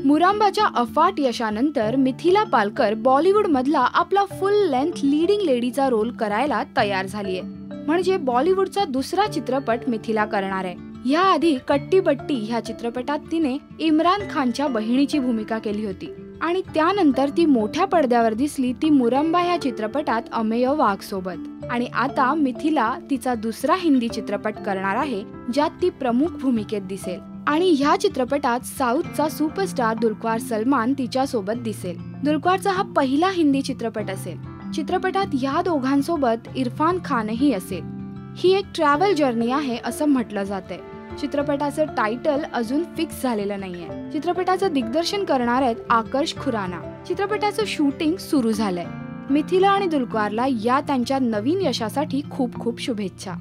मुरांबाच्या अफाट यशानंतर मिथिला पालकर बॉलिवूड मधला आपला फुल लेंथ लीडिंग लेडीचा रोल करायला तयार झालीये. म्हणजे बॉलिवूडचा दुसरा चित्रपट मिथिला करणार आहे. याआधी कट्टी बट्टी ह्या चित्रपटात तिने इम्रान खानच्या बहिणीची भूमिका केली होती आणि त्यानंतर ती मोठ्या पडद्यावर दिसली ती मुरंबा ह्या चित्रपटात अमेय वाघ सोबत. आणि आता मिथिला तिचा दुसरा हिंदी चित्रपट करणार आहे ज्यात ती प्रमुख भूमिकेत दिसेल. आणि ह्या चित्रपटात साऊथचा सुपरस्टार दुल्कर सलमान तिच्या सोबत दिसेल. दुल्करचा हा पहिला हिंदी चित्रपट असेल. चित्रपटात या दोघांसोबत इरफान खानही असेल. ही एक ट्रॅव्हल जर्नी आहे असं म्हटलं जातंय. चित्रपटाचं टायटल अजून फिक्स झालेलं नाहीये. चित्रपटाचं दिग्दर्शन करणार आहेत आकर्ष खुराना. चित्रपटाचं शूटिंग सुरू झालंय. मिथिला आणि दुल्करला या त्यांच्या नवीन यशासाठी खूप खूप शुभेच्छा.